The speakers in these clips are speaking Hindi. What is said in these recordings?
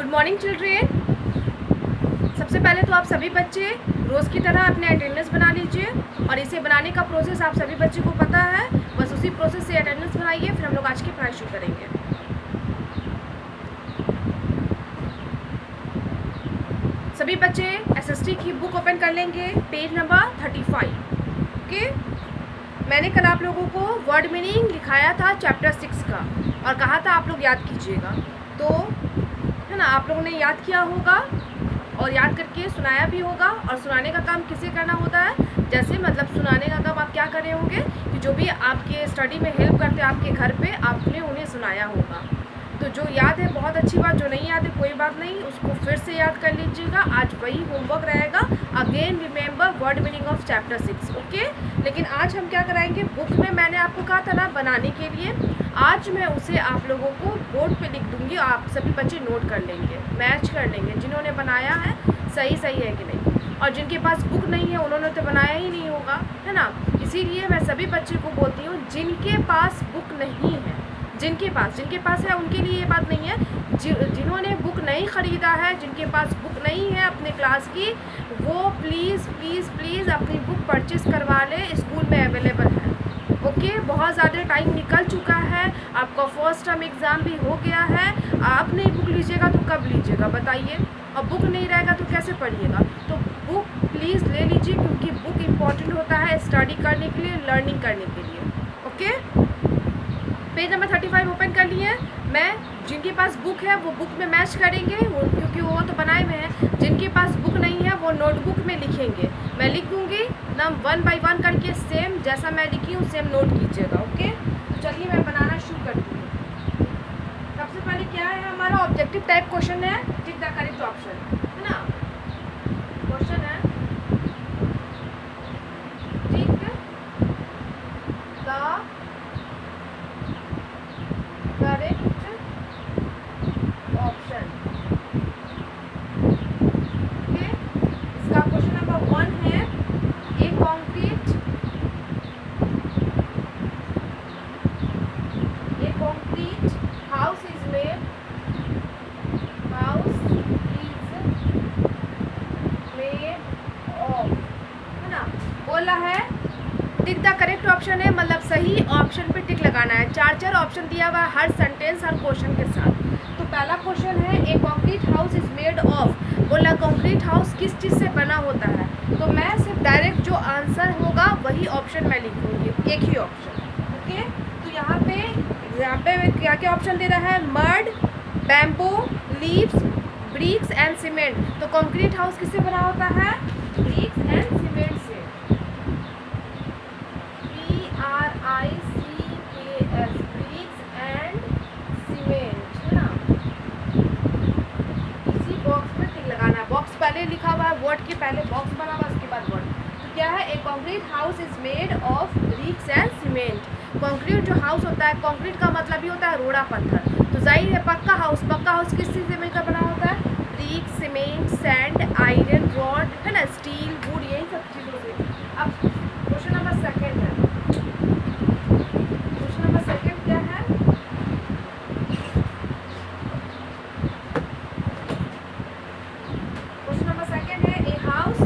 Good morning children. सबसे पहले तो आप सभी बच्चे रोज़ की तरह अपने अटेंडेंस बना लीजिए और इसे बनाने का प्रोसेस आप सभी बच्चों को पता है। बस उसी प्रोसेस से अटेंडेंस बनाइए, फिर हम लोग आज की पढ़ाई शुरू करेंगे। सभी बच्चे एसएसटी की बुक ओपन कर लेंगे, पेज नंबर 35। ओके, मैंने कल आप लोगों को वर्ड मीनिंग लिखाया था चैप्टर 6 का और कहा था आप लोग याद कीजिएगा, तो है ना, आप लोगों ने याद किया होगा और याद करके सुनाया भी होगा। और सुनाने का काम किसे करना होता है, जैसे मतलब सुनाने का काम आप क्या कर रहे होंगे कि जो भी आपके स्टडी में हेल्प करते हैं आपके घर पे, आपने उन्हें सुनाया होगा। तो जो याद है बहुत अच्छी बात, जो नहीं याद है कोई बात नहीं, उसको फिर से याद कर लीजिएगा। आज वही होमवर्क रहेगा, again remember word meaning of chapter 6। Okay, लेकिन आज हम क्या कराएंगे, बुक में मैंने आपको कहा था ना बनाने के लिए, आज मैं उसे आप लोगों को बोर्ड पे लिख दूंगी, आप सभी बच्चे नोट कर लेंगे, मैच कर लेंगे जिन्होंने बनाया है सही है कि नहीं, और जिनके पास बुक नहीं है उन्होंने तो बनाया ही नहीं होगा, है ना। इसीलिए मैं सभी बच्चे को बोलती हूँ जिनके पास बुक नहीं है, जिनके पास है उनके लिए ये बात नहीं है, जिन्होंने बुक नहीं ख़रीदा है, जिनके पास बुक नहीं है अपने क्लास की, वो प्लीज़ प्लीज़ प्लीज़ अपनी बुक परचेज़ करवा ले, स्कूल में अवेलेबल है। ओके, बहुत ज़्यादा टाइम निकल चुका है, आपका फर्स्ट टर्म एग्ज़ाम भी हो गया है। आप नहीं बुक लीजिएगा तो कब लीजिएगा बताइए, और बुक नहीं रहेगा तो कैसे पढ़िएगा। तो बुक प्लीज़ ले लीजिए, क्योंकि बुक इम्पॉर्टेंट होता है स्टडी करने के लिए, लर्निंग करने के लिए। ओके, पेज नंबर 35 ओपन कर लिए। मैं जिनके पास बुक है वो बुक में मैच करेंगे, क्योंकि वो तो बनाए हुए हैं। जिनके पास बुक नहीं है वो नोटबुक में लिखेंगे, मैं लिख दूँगी नाम 1 बाय 1 करके, सेम जैसा मैं लिखी हूँ सेम नोट कीजिएगा। ओके, चलिए मैं बनाना शुरू करती हूँ। सबसे पहले क्या है, हमारा ऑब्जेक्टिव टाइप क्वेश्चन है, टिक द करेक्ट ऑप्शन, है ना। क्वेश्चन है tick the correct option. Okay, इसका क्वेश्चन नंबर 1 है, a concrete house is made of, है ना। बोला है टिक द करेक्ट ऑप्शन है, मतलब सही ऑप्शन पे टिक लगाना है। 4 ऑप्शन दिया हुआ है हर सेंटेंस हर क्वेश्चन के साथ। तो पहला क्वेश्चन है, a concrete house is made of, बोला कंक्रीट हाउस किस चीज़ से बना होता है। तो मैं सिर्फ डायरेक्ट जो आंसर होगा वही ऑप्शन मैं लिखूंगी, एक ही ऑप्शन। ओके, तो यहाँ पे क्या क्या ऑप्शन दे रहा है, mud, bamboo, leaves, bricks and cement. तो कंक्रीट हाउस किससे बना होता है, ब्रिक्स एंड सीमेंट से, BRICKS, ब्रिक्स एंड सीमेंट, है ना। इसी बॉक्स में टिक लगाना है, बॉक्स पहले लिखा हुआ है, वर्ड के पहले बॉक्स बना हुआ है, उसके बाद वर्ड। तो क्या है, a concrete house is made of bricks and cement. Concrete जो हाउस होता है, कंक्रीट का मतलब ही होता है रोड़ा पत्थर, तो जाहिर है पक्का हाउस किस चीज़ से मिलकर बना होता है, brick, cement, sand, iron rod, है ना, स्टील, वुड, यही सब चीज़ों से। अब क्वेश्चन नंबर 2 है, क्वेश्चन नंबर 2 क्या है, क्वेश्चन नंबर 2 है, a house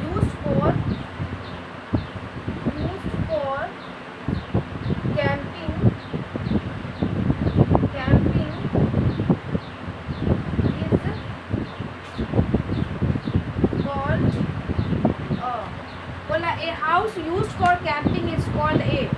used for camping is called a, बोला a house used for camping is called a,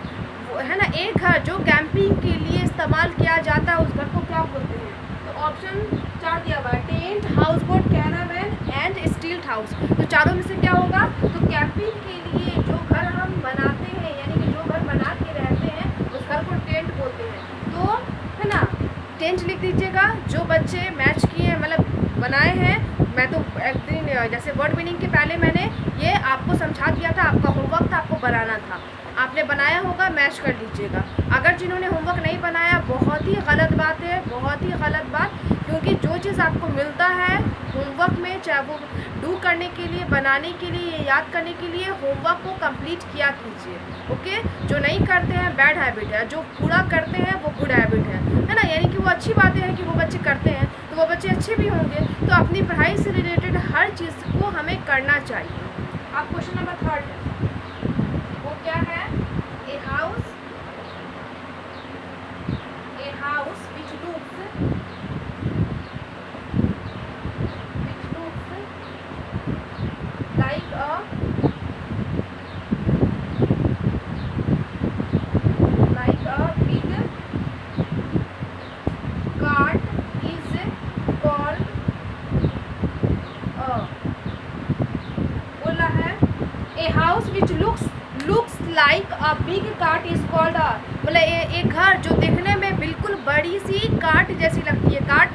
है ना, एक घर जो कैंपिंग के लिए इस्तेमाल किया जाता है उस घर को क्या बोलते हैं। तो ऑप्शन 4 दिया हुआ है, tent, house boat, Caravan and stealth house. तो चारों में से क्या होगा, तो कैंपिंग के लिए जो घर हम बनाते हैं, यानी कि जो घर बना के रहते हैं उस घर को टेंट बोलते हैं। तो है ना, टेंट लिख दीजिएगा। जो बच्चे मैच किए मतलब बनाए हैं, मैं तो एक दिन जैसे वर्ड मीनिंग के पहले मैंने ये आपको समझा दिया था, आपका होमवर्क था, आपको बनाना था, आपने बनाया होगा, मैच कर लीजिएगा। अगर जिन्होंने होमवर्क नहीं बनाया, बहुत ही गलत बात है, बहुत ही गलत बात, क्योंकि जो चीज़ आपको मिलता है होमवर्क में, चाहे वो डू करने के लिए, बनाने के लिए, याद करने के लिए, होमवर्क को कंप्लीट किया कीजिए। ओके, जो नहीं करते हैं बैड हैबिट है, जो पूरा करते हैं वो गुड हैबिट है ना। यानी कि वो अच्छी बातें हैं कि वो बच्चे करते हैं तो वो बच्चे अच्छे भी होंगे। तो अपनी पढ़ाई से रिलेटेड हर चीज़ को हमें करना चाहिए। अब क्वेश्चन नंबर 3 है, वो क्या है? A house which looks like a big cart is called a, बोला है a house which looks like a big cart is called a, मतलब एक घर जो देखने में बिल्कुल बड़ी सी कार्ट जैसी लगती है। कार्ट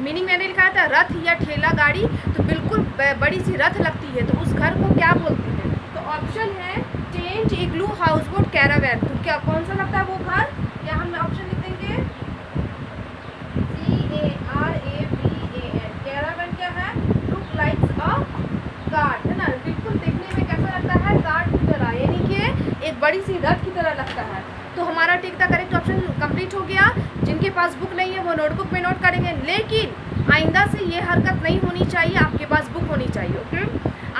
मीनिंग मैंने लिखा था रथ या ठेला गाड़ी, तो बिल्कुल बड़ी सी रथ लगती है, तो उस घर को क्या बोलते हैं? तो ऑप्शन है टेंट, इग्लू, हाउस बोट, कैरावैन। तो क्या कौन सा लगता है वो घर? या हम ऑप्शन लिख देंगे CARAVAN। कैरावैन क्या है? लुक लाइक अ कार्ट, है ना, बिल्कुल देखने में कैसा लगता है? कार्ट की तरह, यानी कि एक बड़ी सी रथ की तरह लगता है। तो हमारा टिक द करेक्ट ऑप्शन कंप्लीट हो गया। जिनके पास बुक नहीं है वो नोटबुक में नोट करेंगे, लेकिन आइंदा से ये हरकत नहीं होनी चाहिए, आपके पास बुक होनी चाहिए। ओके,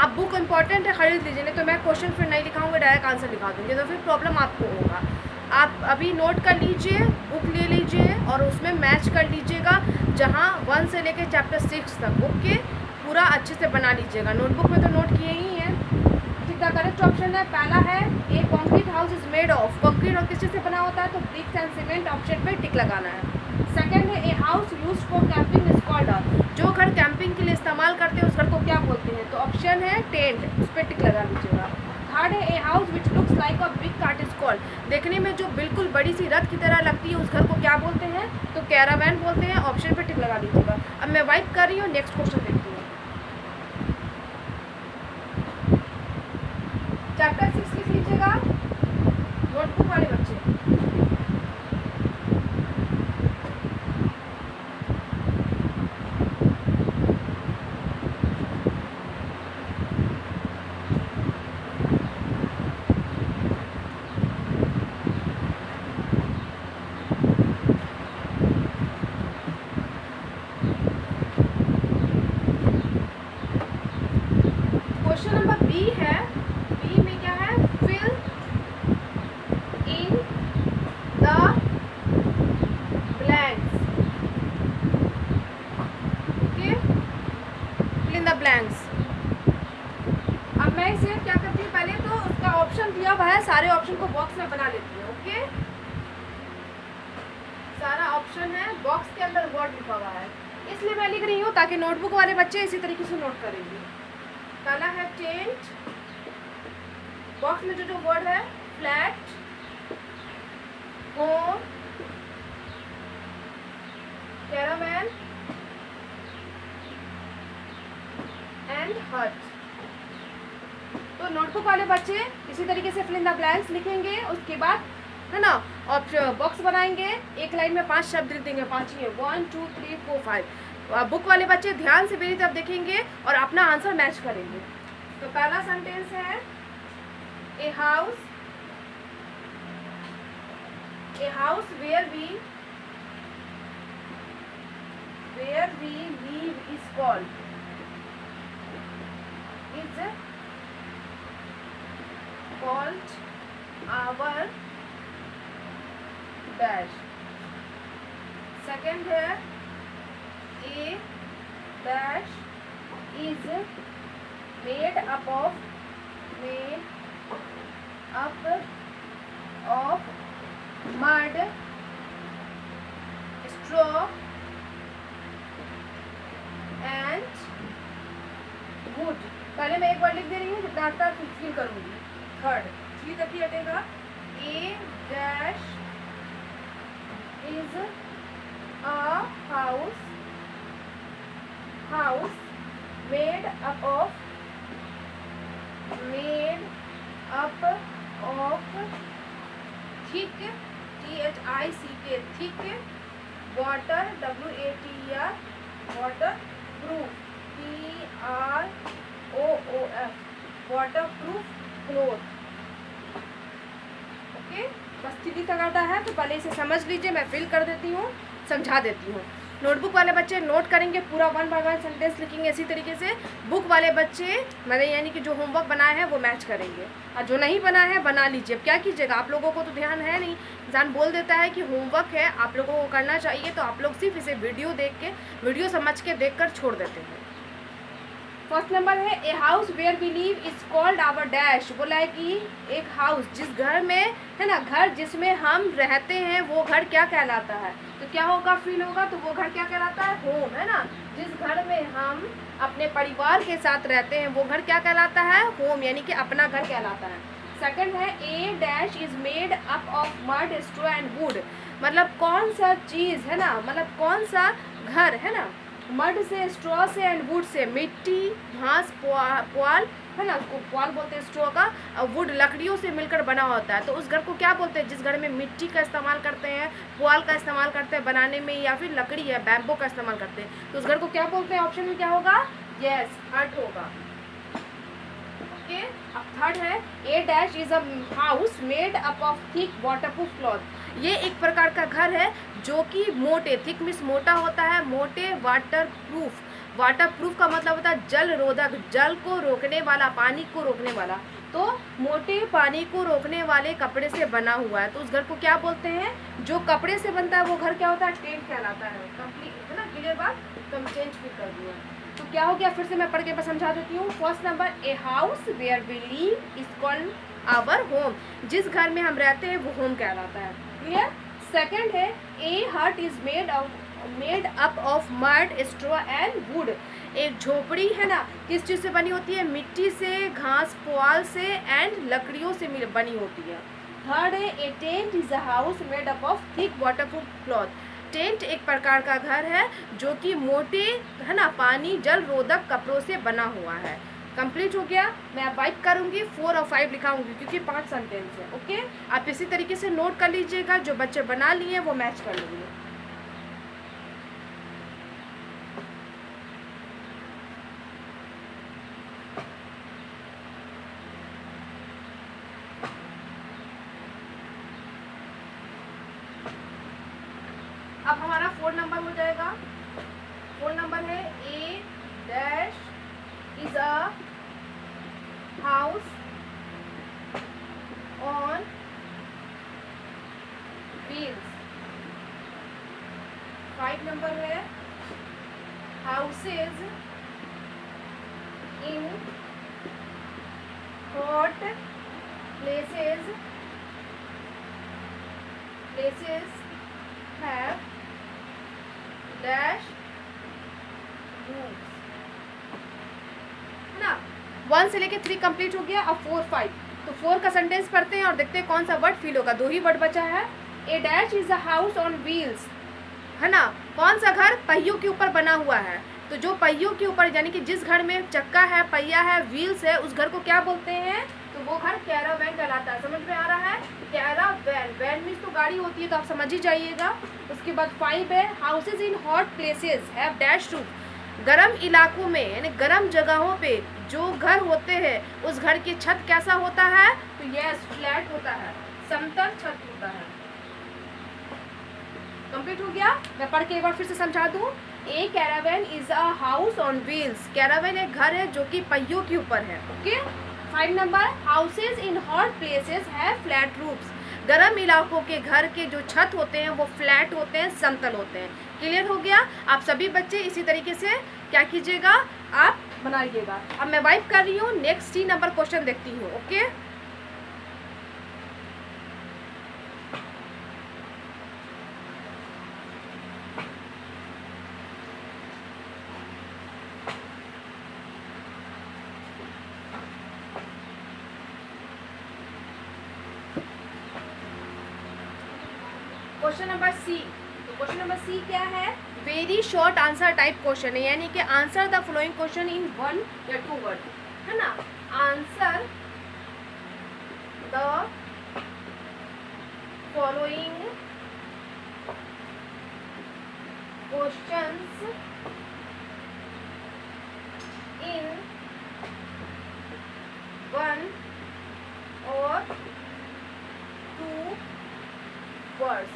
आप बुक इंपॉर्टेंट है खरीद लीजिए, नहीं तो मैं क्वेश्चन फिर नहीं लिखाऊंगा, डायरेक्ट आंसर लिखा दूँगी, तो फिर प्रॉब्लम आपको होगा। आप अभी नोट कर लीजिए, बुक ले लीजिए और उसमें मैच कर लीजिएगा, जहाँ 1 से लेकर चैप्टर 6 तक। ओके, पूरा अच्छे से बना लीजिएगा। नोटबुक में तो नोट किए ही हैं। ठीक है, करेक्ट ऑप्शन है पहला है a concrete house is made of. Concrete और किस चीज़ से बना होता है? तो ब्रिक्स एंड सीमेंट। ऑप्शन पे टिक लगाना है। सेकंड है a house used for camping is called a. जो घर कैंपिंग के लिए इस्तेमाल करते हैं उस घर को क्या बोलते हैं? तो ऑप्शन है टेंट, उस पर टिक लगा लीजिएगा। थर्ड है a house which looks like a big cart is called. देखने में जो बिल्कुल बड़ी सी रथ की तरह लगती है उस घर को क्या बोलते हैं? तो कैरावैन बोलते हैं। ऑप्शन पे टिक लगा लीजिएगा। अब मैं वाइप कर रही हूँ, नेक्स्ट क्वेश्चन देखती हूँ। चैप्टर 6 लिख लीजिएगा नोटबुक वाले बच्चे। क्वेश्चन नंबर बी है, बी में क्या है? Fill in the blanks. Okay, fill in the blanks. अब मैं इसे क्या करती हूँ, पहले तो उसका ऑप्शन दिया हुआ है, सारे ऑप्शन को बॉक्स में बना लेती हूँ। ओके, सारा ऑप्शन है बॉक्स के अंदर, वर्ड लिखा हुआ है, इसलिए मैं लिख रही हूँ ताकि नोटबुक वाले बच्चे इसी तरीके से नोट करेंगे। पहला है टेंट, बॉक्स में जो वर्ड है फ्लैट, होम, कैरावैन एंड हट। तो नोटबुक वाले बच्चे इसी तरीके से फिल इन द ब्लैंक्स लिखेंगे, उसके बाद है ना और बॉक्स बनाएंगे, एक लाइन में 5 शब्द लिख देंगे, 5 ही है, 1 2 3 4 5। बुक वाले बच्चे ध्यान से मेरी तरफ देखेंगे और अपना आंसर मैच करेंगे। तो पहला सेंटेंस है a house where we live is called our dash. Second है a dash is made up of mud, straw and wood। पहले मैं एक वर्ड लिख दे रही हूँ, जितना आता है फिल करूँगी। थर्ड 3 तक ही हटेगा। A dash is a house made up of thick, THICK, thick water, WATER, waterproof, PROOF, waterproof cloth. Okay, बस सीधी तगाड़ा है तो पहले इसे समझ लीजिए, मैं फिल कर देती हूँ, समझा देती हूँ। नोटबुक वाले बच्चे नोट करेंगे, पूरा 1 बाय 1 सेंटेंस लिखेंगे इसी तरीके से। बुक वाले बच्चे मैंने यानी कि जो होमवर्क बनाए हैं वो मैच करेंगे, और जो नहीं बना है बना लीजिए। अब क्या कीजिएगा, आप लोगों को तो ध्यान है नहीं, इंसान बोल देता है कि होमवर्क है आप लोगों को करना चाहिए, तो आप लोग सिर्फ इसे वीडियो देख के, वीडियो समझ के देख कर छोड़ देते हैं। फर्स्ट नंबर है a house where we live is called our dash. बोला है कि एक हाउस, जिस घर में है ना, घर जिसमें हम रहते हैं वो घर क्या कहलाता है, तो क्या होगा, फील होगा, तो वो घर क्या कहलाता है, होम, है ना। जिस घर में हम अपने परिवार के साथ रहते हैं वो घर क्या कहलाता है, होम, यानी कि अपना घर कहलाता है। सेकंड है a dash is made up of mud straw and wood. मतलब कौन सा चीज़ है ना, मतलब कौन सा घर है ना, मड से, स्ट्रॉ से एंड वुड से, मिट्टी, घास, पुआल है ना, उसको पुआल बोलते हैं स्ट्रॉ का, और वुड लकड़ियों से मिलकर बना होता है। तो उस घर को क्या बोलते हैं, जिस घर में मिट्टी का इस्तेमाल करते हैं, पुआल का इस्तेमाल करते हैं बनाने में, या फिर लकड़ी है बैम्बो का इस्तेमाल करते हैं, तो उस घर को क्या बोलते हैं। ऑप्शन में क्या होगा, यस, हट होगा। ओके, अब थर्ड है a dash is a house made up of thick waterproof cloth. ये एक प्रकार का घर है जो कि मोटे, थिक मीन्स मोटा होता है, मोटे, वाटर प्रूफ, वाटर प्रूफ का मतलब होता है जल रोधक, जल को रोकने वाला, पानी को रोकने वाला, तो मोटे पानी को रोकने वाले कपड़े से बना हुआ है। तो उस घर को क्या बोलते हैं, जो कपड़े से बनता है वो घर क्या होता है, टेंट कहलाता है। कंप्लीट है ना, क्लियर बात, तो हम चेंज भी कर दिया। तो क्या हो गया, फिर से मैं पढ़ के समझा देती हूँ। First number a house where we live is called our home. जिस घर में हम रहते हैं वो होम कहलाता है, क्लियर। सेकंड है ए हट is made up of mud straw and would. एक झोपड़ी है ना, किस चीज़ से बनी होती है, मिट्टी से, घास, पुआल से एंड लकड़ियों से बनी होती है। थर्ड है a tent is a house made up of thick waterproof cloth. Tent एक प्रकार का घर है जो कि मोटे है ना, पानी जल रोधक कपड़ों से बना हुआ है। कंप्लीट हो गया। मैं वाइप करूंगी, 4 और 5 लिखाऊंगी क्योंकि 5 सेंटेंस है। ओके, आप इसी तरीके से नोट कर लीजिएगा, जो बच्चे बना लिए वो मैच कर लेंगे। अब हमारा 4 नंबर हो जाएगा। 4 नंबर है a dash is a house on wheels. 5 नंबर है houses in hot places have dash roofs, है ना। 1 से लेके 3 कंप्लीट हो गया। अब 4, 5, तो 4 का सेंटेंस पढ़ते हैं और देखते हैं कौन सा वर्ड फील होगा। 2 ही वर्ड बचा है। A dash is a house on wheels, है ना, कौन सा घर, पहियों के ऊपर बना हुआ है। तो जो पहियों के ऊपर, यानी कि जिस घर में चक्का है, पहिया है, व्हील्स है, उस घर को क्या बोलते हैं, तो वो घर कैरावैन कहलाता है। समझ में आ रहा है, कैरावैन, वैन मीन्स तो गाड़ी होती है, तो आप समझ ही जाइएगा। उसके बाद 5 है houses in hot places have dash roof. गर्म इलाकों में यानी गर्म जगहों पे जो घर होते हैं उस घर की छत कैसा होता है, तो यस, फ्लैट होता है, समतल छत होता है। कंप्लीट हो गया। मैं पढ़ के एक बार फिर से समझा दूं। A caravan is a house on wheels. Caravan एक घर है जो कि पहियों के ऊपर है। ओके। 5 नंबर houses in hot places have flat roofs. गर्म इलाकों के घर के जो छत होते हैं वो फ्लैट होते हैं, समतल होते हैं। क्लियर हो गया। आप सभी बच्चे इसी तरीके से क्या कीजिएगा, आप बनाइएगा। अब मैं वाइप कर रही हूँ, नेक्स्ट 3 नंबर क्वेश्चन देखती हूँ। Okay, question number C. तो क्वेश्चन नंबर सी क्या है, very short answer type question है, यानी कि answer the following question in 1 या 2 वर्ड, है ना। Answer the following questions words.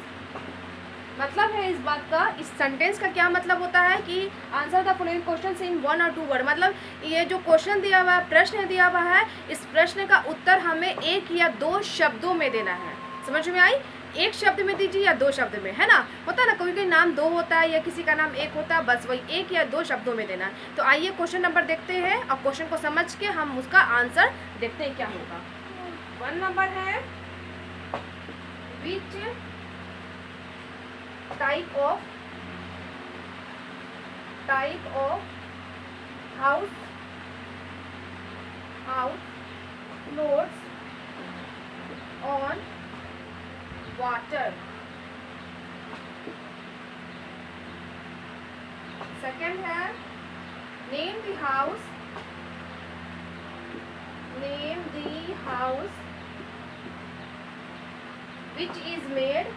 मतलब है इस बात का, इस सेंटेंस का क्या मतलब होता है कि answer the following question in 1 और 2 वर्ड। मतलब ये जो क्वेश्चन दिया हुआ है, प्रश्न दिया हुआ है, इस प्रश्न का उत्तर हमें 1 या 2 शब्दों में देना है। समझ में आई? 1 शब्द में दीजिए या 2 शब्द में, है ना। होता है ना, कोई कोई नाम 2 होता है या किसी का नाम 1 होता है, बस वही 1 या 2 शब्दों में देना है। तो आइए क्वेश्चन नंबर देखते हैं और क्वेश्चन को समझ के हम उसका आंसर देखते हैं क्या होगा। 1 नंबर है, विच type of house floats on water। Second है, name the house which is made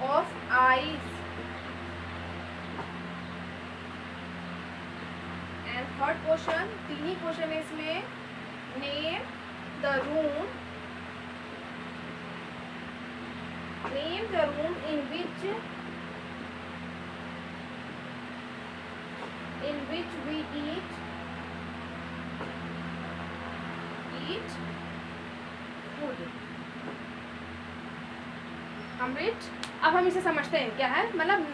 of ice। And third question, 3 he question है इसमें, name the room in which we eat food। Complete. अब हम इसे समझते हैं क्या है। मतलब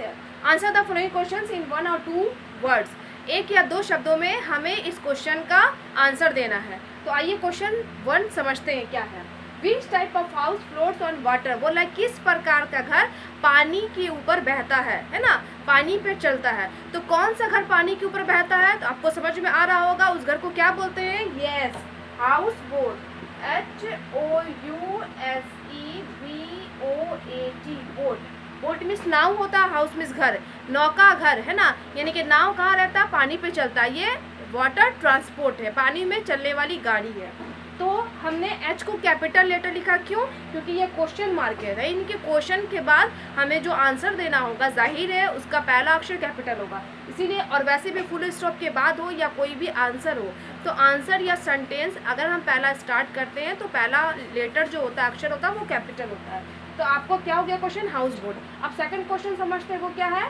answer the following questions in 1 और 2 वर्ड्स। 1 या 2 शब्दों में हमें इस क्वेश्चन का आंसर देना है। तो आइए क्वेश्चन 1 समझते हैं क्या है। Which type of house floats on water. बोला किस प्रकार का घर पानी के ऊपर बहता है ना, पानी पे चलता है। तो कौन सा घर पानी के ऊपर बहता है, तो आपको समझ में आ रहा होगा उस घर को क्या बोलते हैं। Yes, house boat. HOUSEBOAT, boat. Boat means नाव होता है, हाउस मीन्स घर, नौका घर, है ना। यानी कि नाव कहाँ रहता है, पानी पे चलता है। ये वाटर ट्रांसपोर्ट है, पानी में चलने वाली गाड़ी है। तो हमने H को कैपिटल लेटर लिखा, क्यों? क्योंकि ये क्वेश्चन मार्क है। इनके क्वेश्चन के बाद हमें जो आंसर देना होगा, जाहिर है उसका पहला अक्षर कैपिटल होगा, इसीलिए। और वैसे भी फुल स्टॉप के बाद हो या कोई भी आंसर हो, तो आंसर या सेंटेंस अगर हम पहला स्टार्ट करते हैं तो पहला लेटर जो होता है, अक्षर होता है, वो कैपिटल होता है। तो आपको क्या हो गया क्वेश्चन, हाउस बोट। अब सेकंड क्वेश्चन समझते हैं, वो क्या है।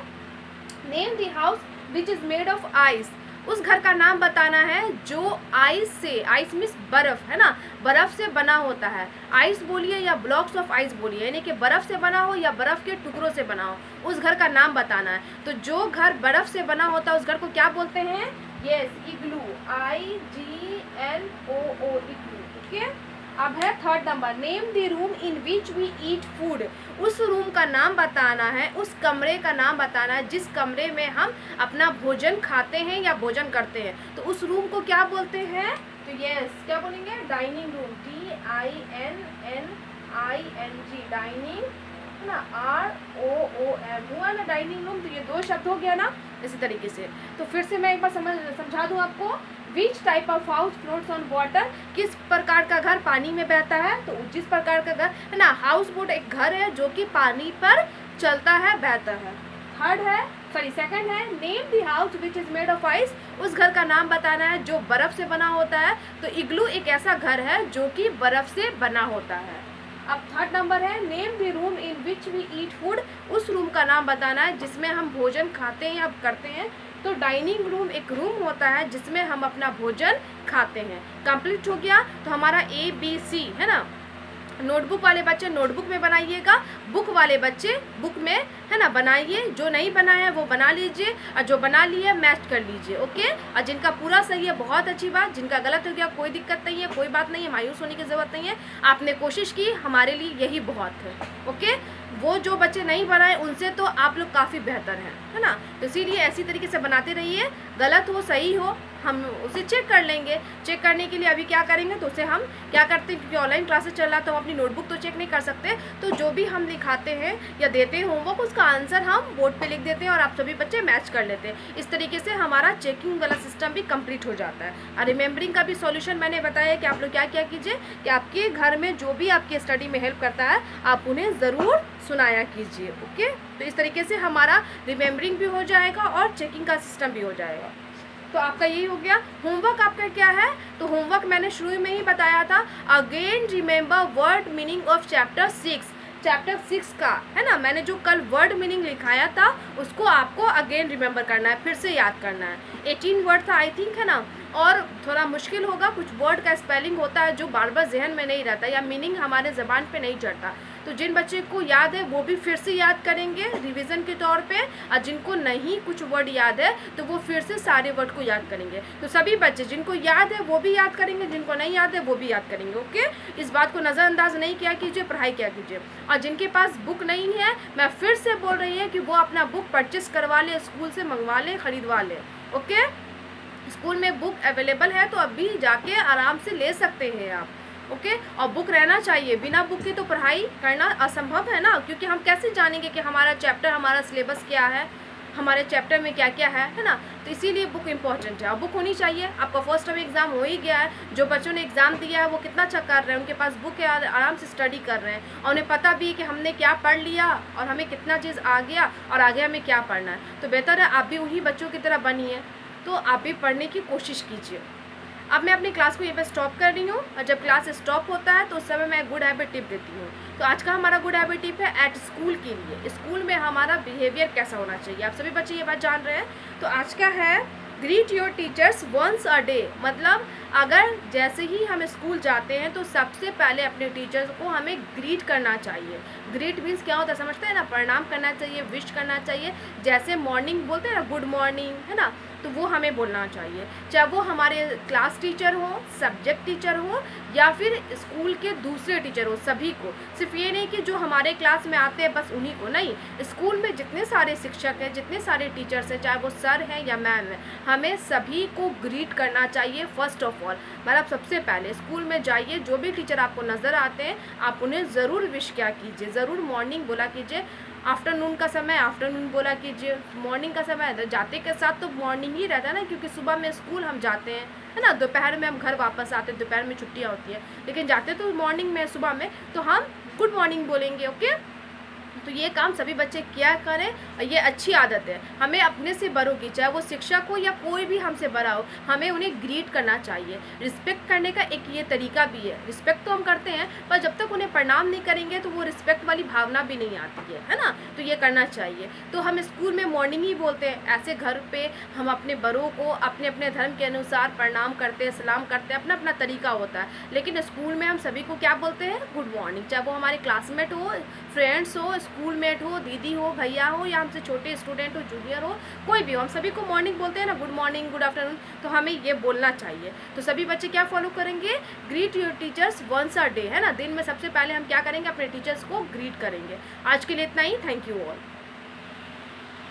Name the house which is made of ice. उस घर का नाम बताना है जो आइस से, आइस मीन्स बर्फ, है ना, बर्फ से बना होता है। आइस बोलिए या ब्लॉक्स ऑफ आइस बोलिए, यानी कि बर्फ से बना हो या बर्फ के टुकड़ों से बना हो, उस घर का नाम बताना है। तो जो घर बर्फ से बना होता है उस घर को क्या बोलते हैं। Yes, igloo, IGLOO, igloo. Okay. अब है third number, name the room in which we eat food. उस रूम का नाम बताना है, उस कमरे का नाम बताना है जिस कमरे में हम अपना भोजन खाते हैं या भोजन करते हैं। तो उस रूम को क्या बोलते हैं। तो यस, क्या बोलेंगे, डाइनिंग रूम, DINNING, डाइनिंग, है ना, ROOM, हुआ ना डाइनिंग रूम। तो ये 2 शब्द हो गया ना, इसी तरीके से। तो फिर से मैं एक बार समझा दूँ आपको। Which type of house floats on water, किस प्रकार का घर पानी में बहता है। तो जिस प्रकार का घर, है ना, हाउस बोट एक घर है जो कि पानी पर चलता है, बहता है। सेकंड है, name the house which is made of ice. उस घर का नाम बताना है जो बर्फ से बना होता है। तो इग्लू एक ऐसा घर है जो कि बर्फ से बना होता है। अब थर्ड नंबर है, name the room in which we eat food. उस रूम का नाम बताना है जिसमें हम भोजन खाते हैं या करते हैं। तो डाइनिंग रूम एक रूम होता है जिसमें हम अपना भोजन खाते हैं। कंप्लीट हो गया। तो हमारा ABC, है ना। नोटबुक वाले बच्चे नोटबुक में बनाइएगा, बुक वाले बच्चे बुक में, है ना, बनाइए। जो नहीं बनाया है वो बना लीजिए, और जो बना लिए मैच कर लीजिए। ओके। और जिनका पूरा सही है बहुत अच्छी बात, जिनका गलत हो गया कोई दिक्कत नहीं है, कोई बात नहीं है, मायूस होने की ज़रूरत नहीं है। आपने कोशिश की, हमारे लिए यही बहुत है। ओके। वो जो बच्चे नहीं बनाए उनसे तो आप लोग काफ़ी बेहतर हैं, है ना। तो इसीलिए ऐसी तरीके से बनाते रहिए, गलत हो सही हो हम उसे चेक कर लेंगे। चेक करने के लिए अभी क्या करेंगे, तो उसे हम क्या करते हैं, क्योंकि ऑनलाइन क्लासेस चल रहा है तो हम अपनी नोटबुक तो चेक नहीं कर सकते। तो जो भी हम लिखाते हैं या देते हैं होमवर्क, उसका आंसर हम बोर्ड पे लिख देते हैं और आप सभी बच्चे मैच कर लेते हैं। इस तरीके से हमारा चेकिंग वाला सिस्टम भी कंप्लीट हो जाता है। और रिमेंबरिंग का भी सॉल्यूशन मैंने बताया कि आप लोग क्या क्या कीजिए कि आपके घर में जो भी आपकी स्टडी में हेल्प करता है आप उन्हें ज़रूर सुनाया कीजिए। ओके। तो इस तरीके से हमारा रिमेंबरिंग भी हो जाएगा और चेकिंग का सिस्टम भी हो जाएगा। तो आपका यही हो गया। होमवर्क आपका क्या है, तो होमवर्क मैंने शुरू में ही बताया था, again remember word meaning of chapter 6 का, है ना। मैंने जो कल वर्ड मीनिंग लिखाया था उसको आपको अगेन रिमेंबर करना है, फिर से याद करना है। 18 वर्ड था आई थिंक, है ना, और थोड़ा मुश्किल होगा, कुछ वर्ड का स्पेलिंग होता है जो बार बार जहन में नहीं रहता या मीनिंग हमारे ज़बान पे नहीं चढ़ता। तो जिन बच्चे को याद है वो भी फिर से याद करेंगे रिवीजन के तौर पे, और जिनको नहीं कुछ वर्ड याद है तो वो फिर से सारे वर्ड को याद करेंगे। तो सभी बच्चे जिनको याद है वो भी याद करेंगे, जिनको नहीं याद है वो भी याद करेंगे। ओके, इस बात को नज़रअंदाज नहीं किया कीजिए, पढ़ाई किया कीजिए। और जिनके पास बुक नहीं है, मैं फिर से बोल रही हूँ कि वो अपना बुक परचेस करवा ले, स्कूल से मंगवा ले, ख़रीदवा ले। ओके, स्कूल में बुक अवेलेबल है तो अभी जाके आराम से ले सकते हैं आप। ओके, और बुक रहना चाहिए, बिना बुक के तो पढ़ाई करना असंभव है ना, क्योंकि हम कैसे जानेंगे कि हमारा चैप्टर, हमारा सिलेबस क्या है, हमारे चैप्टर में क्या क्या है ना। तो इसीलिए बुक इंपॉर्टेंट है और बुक होनी चाहिए। आपका फर्स्ट टर्म एग्ज़ाम हो ही गया है, जो बच्चों ने एग्ज़ाम दिया है वो कितना अच्छा कर रहे हैं, उनके पास बुक है, आराम से स्टडी कर रहे हैं और उन्हें पता भी है कि हमने क्या पढ़ लिया और हमें कितना चीज़ आ गया और आगे हमें क्या पढ़ना है। तो बेहतर है आप भी उन्हीं बच्चों की तरह बनिए, तो आप भी पढ़ने की कोशिश कीजिए। अब मैं अपनी क्लास को ये पे स्टॉप कर रही हूँ, और जब क्लास स्टॉप होता है तो उस समय मैं गुड हैबिट टिप देती हूँ। तो आज का हमारा गुड हैबिट टिप है एट स्कूल के लिए, स्कूल में हमारा बिहेवियर कैसा होना चाहिए। आप सभी बच्चे ये बात जान रहे हैं। तो आज का है greet your teachers once a day, मतलब अगर जैसे ही हम स्कूल जाते हैं तो सबसे पहले अपने टीचर्स को हमें ग्रीट करना चाहिए। ग्रीट मीन्स क्या होता है समझते हैं ना, प्रणाम करना चाहिए, विश करना चाहिए। जैसे मॉर्निंग बोलते हैं ना, गुड मॉर्निंग, है ना, तो वो हमें बोलना चाहिए, चाहे वो हमारे क्लास टीचर हो, सब्जेक्ट टीचर हो या फिर स्कूल के दूसरे टीचर हो, सभी को। सिर्फ ये नहीं कि जो हमारे क्लास में आते हैं बस उन्हीं को, नहीं, स्कूल में जितने सारे शिक्षक हैं, जितने सारे टीचर्स हैं, चाहे वो सर हैं या मैम हैं, हमें सभी को ग्रीट करना चाहिए फर्स्ट ऑफ ऑल। मतलब सबसे पहले स्कूल में जाइए, जो भी टीचर आपको नज़र आते हैं आप उन्हें ज़रूर विश किया कीजिए, ज़रूर मॉर्निंग बोला कीजिए, आफ्टरनून का समय आफ्टरनून बोला कीजिए, मॉर्निंग का समय जाते के साथ तो मॉर्निंग ही रहता है ना, क्योंकि सुबह में स्कूल हम जाते हैं, है ना, दोपहर में हम घर वापस आते हैं, दोपहर में छुट्टियाँ होती है, लेकिन जाते तो मॉर्निंग में, सुबह में, तो हम गुड मॉर्निंग बोलेंगे। ओके, तो ये काम सभी बच्चे किया करें और ये अच्छी आदत है। हमें अपने से बड़ों की, चाहे वो शिक्षक हो या कोई भी हमसे बड़ा हो, हमें उन्हें ग्रीट करना चाहिए। रिस्पेक्ट करने का एक ये तरीका भी है। रिस्पेक्ट तो हम करते हैं पर जब तक उन्हें प्रणाम नहीं करेंगे तो वो रिस्पेक्ट वाली भावना भी नहीं आती है ना, तो ये करना चाहिए। तो हम स्कूल में मॉर्निंग ही बोलते हैं, ऐसे घर पे हम अपने बड़ों को अपने अपने धर्म के अनुसार प्रणाम करते हैं, सलाम करते हैं, अपना अपना तरीका होता है। लेकिन स्कूल में हम सभी को क्या बोलते हैं, गुड मॉर्निंग, चाहे वो हमारे क्लासमेट हो, फ्रेंड्स हो, स्कूल मेट हो, दीदी हो, भैया हो या हमसे छोटे स्टूडेंट हो, जूनियर हो, कोई भी हो, हम सभी को मॉर्निंग बोलते हैं ना, गुड मॉर्निंग, गुड आफ्टरनून, तो हमें ये बोलना चाहिए। तो सभी बच्चे क्या फॉलो करेंगे, greet your teachers once a day, है ना, दिन में सबसे पहले हम क्या करेंगे, अपने टीचर्स को ग्रीट करेंगे। आज के लिए इतना ही, थैंक यू ऑल।